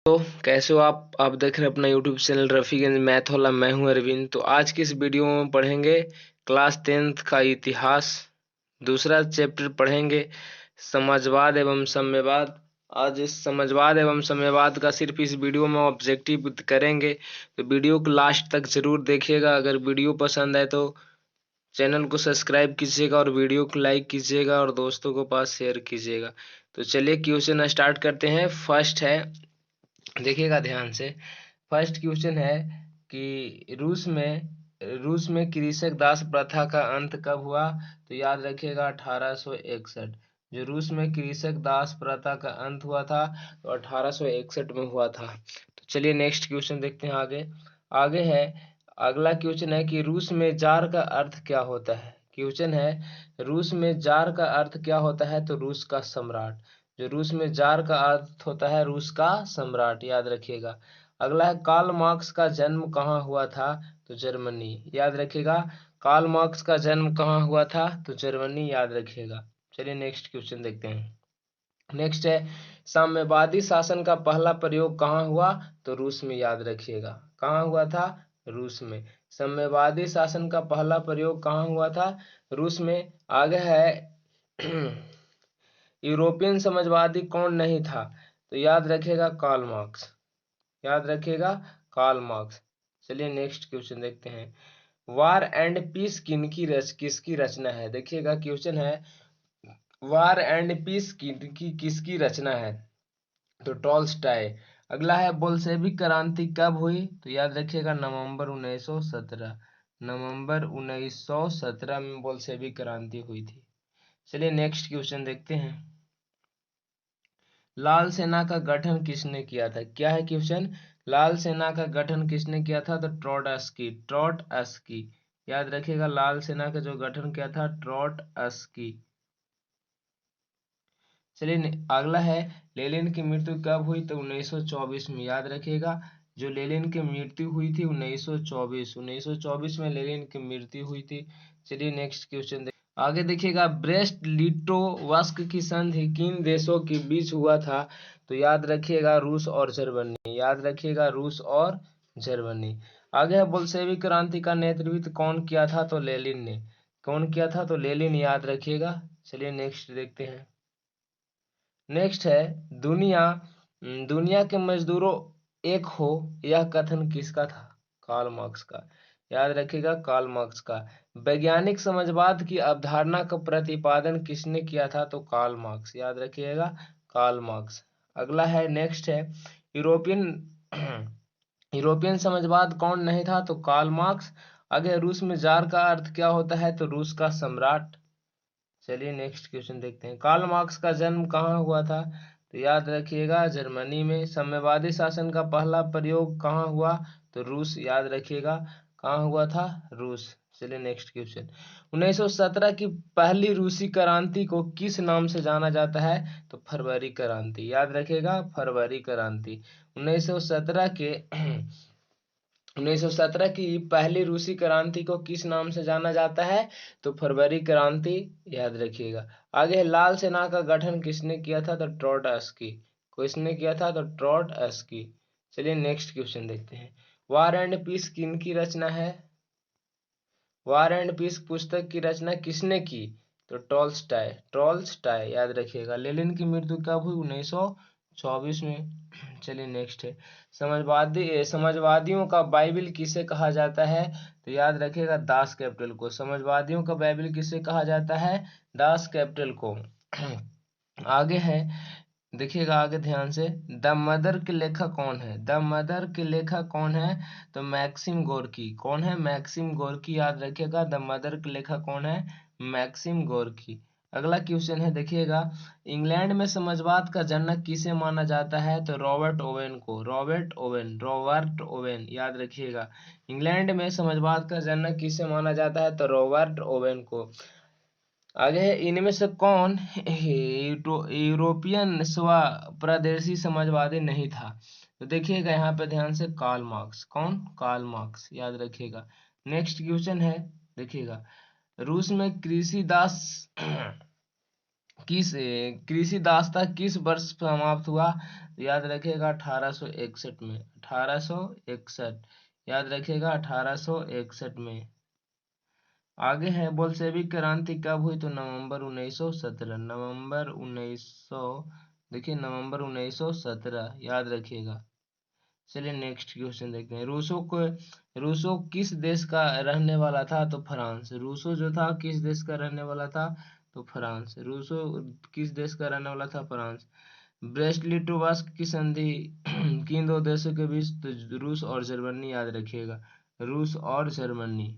तो कैसे हो आप देख रहे हैं अपना यूट्यूब चैनल रफीगंज मैथ वाला। मैं हूं अरविंद। तो आज की इस वीडियो में पढ़ेंगे क्लास 10th का इतिहास। दूसरा चैप्टर पढ़ेंगे समाजवाद एवं साम्यवाद। आज इस समाजवाद एवं साम्यवाद का सिर्फ इस वीडियो में ऑब्जेक्टिव करेंगे, तो वीडियो को लास्ट तक जरूर देखिएगा। अगर वीडियो पसंद आए तो चैनल को सब्सक्राइब कीजिएगा और वीडियो को लाइक कीजिएगा और दोस्तों को पास शेयर कीजिएगा। तो चलिए क्वेश्चन स्टार्ट करते हैं। फर्स्ट है, देखिएगा ध्यान से। फर्स्ट क्वेश्चन है कि रूस में कृषक दास प्रथा का अंत कब हुआ? तो याद रखिएगा 1861। जो रूस में कृषक दास प्रथा का अंत हुआ था तो 1861 में हुआ था। तो चलिए नेक्स्ट क्वेश्चन देखते हैं। आगे आगे है, अगला क्वेश्चन है कि रूस में जार का अर्थ क्या होता है? क्वेश्चन है, रूस में जार का अर्थ क्या होता है? तो रूस का सम्राट। जो रूस में जार का अर्थ होता है रूस का सम्राट, याद रखिएगा। अगला है, कार्ल मार्क्स का जन्म कहाँ हुआ था? तो जर्मनी, याद रखिएगा। कार्ल मार्क्स का जन्म कहाँ हुआ था? तो जर्मनी, याद रखिएगा। चलिए नेक्स्ट क्वेश्चन देखते हैं। नेक्स्ट है, साम्यवादी शासन का पहला प्रयोग कहाँ हुआ? तो रूस में, याद रखिएगा। कहाँ हुआ था? रूस में। साम्यवादी शासन का पहला प्रयोग कहाँ हुआ था? रूस में। आगे है यूरोपियन समाजवादी कौन नहीं था? तो याद रखिएगा कार्ल मार्क्स, याद रखिएगा कार्ल मार्क्स। चलिए नेक्स्ट क्वेश्चन देखते हैं। वार एंड पीस किसकी रचना है? देखिएगा क्वेश्चन है, वार एंड पीस किसकी रचना है? तो टॉल्स्टॉय। अगला है, बोल्शेविक क्रांति कब हुई? तो याद रखिएगा नवंबर 1917। नवंबर 1917 में बोल्शेविक क्रांति हुई थी। चलिए नेक्स्ट क्वेश्चन देखते हैं। लाल सेना का गठन किसने किया था? क्या है क्वेश्चन? लाल सेना का गठन किसने किया था? तो ट्रोट्स्की, ट्रोट्स्की, याद रखिएगा। लाल सेना का जो गठन किया था ट्रोट्स्की। चलिए अगला है, लेनिन की मृत्यु कब हुई? तो 1924 में, याद रखिएगा। जो लेनिन की मृत्यु हुई थी 1924 में लेनिन की मृत्यु हुई थी। चलिए नेक्स्ट क्वेश्चन आगे देखिएगा, ब्रेस्ट लिटोवस्क की संधि किन देशों के बीच हुआ था? तो याद रखिएगा रूस और जर्मनी, याद रखिएगा रूस और जर्मनी। आगे है, बोल्शेविक क्रांति का नेतृत्व कौन किया था? तो लेनिन ने। कौन किया था? तो लेनिन, याद रखिएगा। चलिए नेक्स्ट देखते हैं। नेक्स्ट है, दुनिया दुनिया के मजदूरों एक हो, यह कथन किसका था? कार्ल मार्क्स का, याद रखिएगा कार्ल मार्क्स का। वैज्ञानिक समाजवाद की अवधारणा का प्रतिपादन किसने किया था? तो कार्ल मार्क्स, याद रखिएगा कार्ल मार्क्स। अगला है, नेक्स्ट है, यूरोपियन यूरोपियन समाजवाद कौन नहीं था? तो कार्ल मार्क्स। आगे, रूस में जार का अर्थ क्या होता है? तो रूस का सम्राट। चलिए नेक्स्ट क्वेश्चन देखते हैं। कार्ल मार्क्स का जन्म कहाँ हुआ था? तो याद रखिएगा जर्मनी में। साम्यवादी शासन का पहला प्रयोग कहाँ हुआ? तो रूस, याद रखिएगा। कहाँ हुआ था? रूस। चलिए नेक्स्ट क्वेश्चन। 1917 की पहली रूसी क्रांति को किस नाम से जाना जाता है? तो फरवरी क्रांति, याद रखिएगा फरवरी क्रांति। 1917 के 1917 की पहली रूसी क्रांति को किस नाम से जाना जाता है? तो फरवरी क्रांति, याद रखिएगा। आगे है, लाल सेना का गठन किसने किया था? तो ट्रोट्स्की। किसने किया था? तो ट्रोट्स्की। चलिए नेक्स्ट क्वेश्चन देखते हैं। वार एंड पीस किनकी रचना है? वार एंड पीस पुस्तक की रचना किसने की? तो टॉल्स्टॉय, टॉल्स्टॉय, याद रखिएगा। लेनिन की मृत्यु कब हुई? 1924 में। चलिए नेक्स्ट है, समाजवादियों का बाइबिल किसे कहा जाता है? तो याद रखिएगा दास कैपिटल को। समाजवादियों का बाइबिल किसे कहा जाता है? दास कैपिटल को। आगे है, देखिएगा आगे ध्यान से, द मदर के लेखक कौन है? द मदर के लेखक कौन है? तो मैक्सिम गोर्की। कौन है? मैक्सिम गोर्की, याद रखिएगा। द मदर के लेखक कौन है? Maxim Gorky. अगला क्वेश्चन है, देखिएगा, इंग्लैंड में समाजवाद का जनक किसे माना जाता है? तो रॉबर्ट ओवेन को। रॉबर्ट ओवेन, रॉबर्ट ओवेन, याद रखिएगा। इंग्लैंड में समाजवाद का जनक किसे माना जाता है? तो रॉबर्ट ओवेन को। आगे है, इनमें से कौन यूरोपियन स्वप्रदेशी समाजवादी नहीं था? तो देखिएगा यहाँ पे ध्यान से, कार्ल मार्क्स। कौन? कार्ल मार्क्स, याद रखिएगा। नेक्स्ट क्वेश्चन है, देखिएगा, रूस में कृषि दास किस कृषि दास्ता किस वर्ष समाप्त हुआ? तो याद रखिएगा 1861 में। 1861 याद रखिएगा 1861 में। आगे है बोल्शेविक क्रांति कब हुई? तो नवंबर 1917। नवंबर 1900, देखिए नवंबर 1917 याद रखिएगा। चलिए नेक्स्ट क्वेश्चन देखते हैं। रूसो किस देश का रहने वाला था? तो फ्रांस। रूसो जो था किस देश का रहने वाला था? तो फ्रांस। रूसो किस देश का रहने वाला था? फ्रांस। ब्रेस्ट लिटोवस्क की संधि किन दो देशों के बीच? तो रूस और जर्मनी याद रखिएगा। रूस और जर्मनी।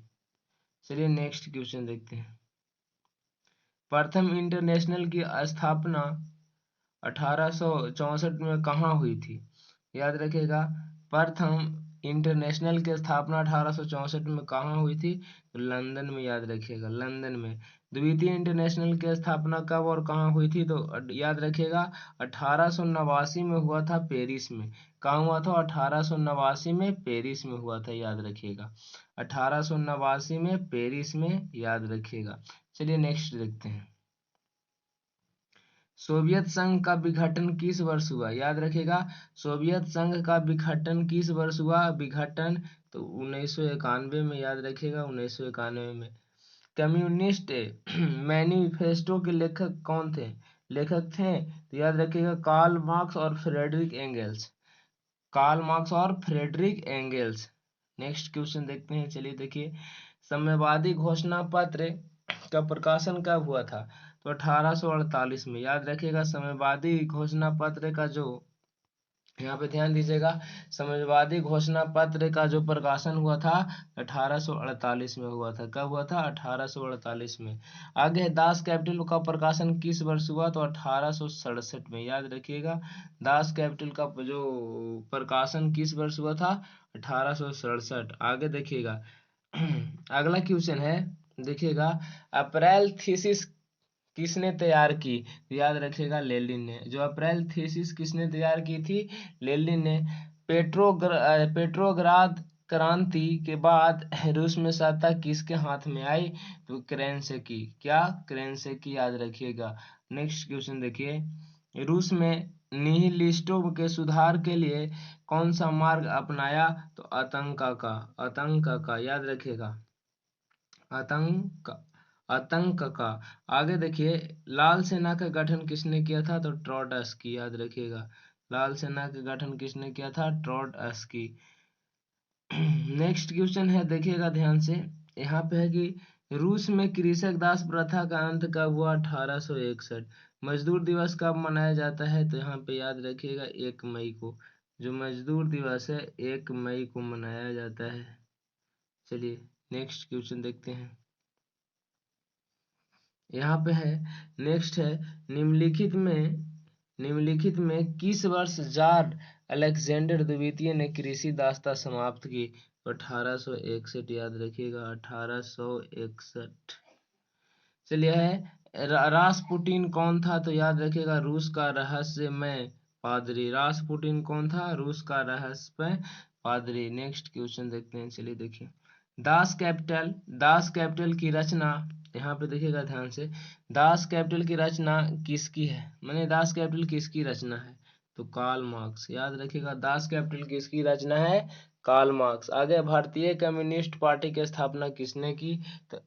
चलिए नेक्स्ट क्वेश्चन देखते हैं। प्रथम इंटरनेशनल की स्थापना 1864 में कहाँ हुई थी? याद रखिएगा प्रथम इंटरनेशनल की स्थापना 1864 में कहाँ हुई थी? तो लंदन में याद रखिएगा, लंदन में। द्वितीय इंटरनेशनल की स्थापना कब और कहाँ हुई थी? तो याद रखिएगा 1889 में हुआ था पेरिस में। कहाँ हुआ था? 1889 में पेरिस में हुआ था, याद रखिएगा। 1889 में पेरिस में, याद रखिएगा। चलिए नेक्स्ट देखते हैं। सोवियत संघ का विघटन किस वर्ष हुआ? याद रखिएगा सोवियत संघ का विघटन किस वर्ष हुआ? विघटन तो 1991 में, याद रखिएगा 1991 में। कम्युनिस्ट मैनिफेस्टो के लेखक कौन थे? लेखक थे तो याद रखिएगा कार्ल मार्क्स और फ्रेडरिक एंगेल्स। कार्ल मार्क्स और फ्रेडरिक एंगेल्स। नेक्स्ट क्वेश्चन देखते हैं। चलिए देखिए, साम्यवादी घोषणा पत्र का प्रकाशन कब हुआ था? तो 1848 में। याद रखिएगा साम्यवादी घोषणा पत्र का जो, यहाँ पे ध्यान दीजिएगा, साम्यवादी घोषणा पत्र का जो प्रकाशन हुआ था 1848 में हुआ था। कब हुआ था? 1848 में। आगे है दास कैपिटल का प्रकाशन किस वर्ष हुआ? तो 1867 में। याद रखिएगा दास कैपिटल का जो प्रकाशन किस वर्ष हुआ था? 1867। आगे देखिएगा अगला क्वेश्चन है, देखिएगा अप्रैल थीसिस किसने तैयार की? तो याद रखिएगा लेनिन ने। जो अप्रैल थीसिस किसने तैयार की थी? लेनिन ने। पेट्रोग्राद क्रांति के बाद रूस में सत्ता किसके हाथ में आई? तो केरेंस्की। क्या? केरेंस्की, याद रखिएगा। नेक्स्ट क्वेश्चन देखिए, रूस में निहिलिस्टों के सुधार के लिए कौन सा मार्ग अपनाया? तो आतंक का, याद रखिएगा आतंक, आतंक का। आगे देखिए, लाल सेना का गठन किसने किया था? तो ट्रोट्स्की, याद रखिएगा लाल सेना का गठन किसने किया था? ट्रोट्स्की। नेक्स्ट क्वेश्चन है, देखिएगा ध्यान से। यहाँ पे है कि रूस में कृषक दास प्रथा का अंत कब हुआ? 1861। मजदूर दिवस कब मनाया जाता है? तो यहाँ पे याद रखिएगा 1 मई को। जो मजदूर दिवस है 1 मई को मनाया जाता है। चलिए नेक्स्ट क्वेश्चन देखते हैं। यहाँ पे है, नेक्स्ट है, निम्नलिखित में किस वर्ष जार अलेक्जेंडर द्वितीय ने कृषि दास्ता समाप्त की? तो 1861, याद रखिएगा 1861। चलिए है रासपुटिन कौन था? तो याद रखिएगा रूस का रहस्यमय पादरी। रासपुटिन कौन था? रूस का रहस्यमय पादरी। नेक्स्ट क्वेश्चन देखते हैं। चलिए देखिए, दास कैपिटल की रचना, यहाँ पे देखिएगा ध्यान से, दास कैपिटल की रचना किसकी है? माने दास कैपिटल किसकी रचना है? तो कार्ल मार्क्स। याद रखिएगा दास कैपिटल किसकी रचना है? Karl Marx. आगे भारतीय कम्युनिस्ट पार्टी की स्थापना किसने की? तो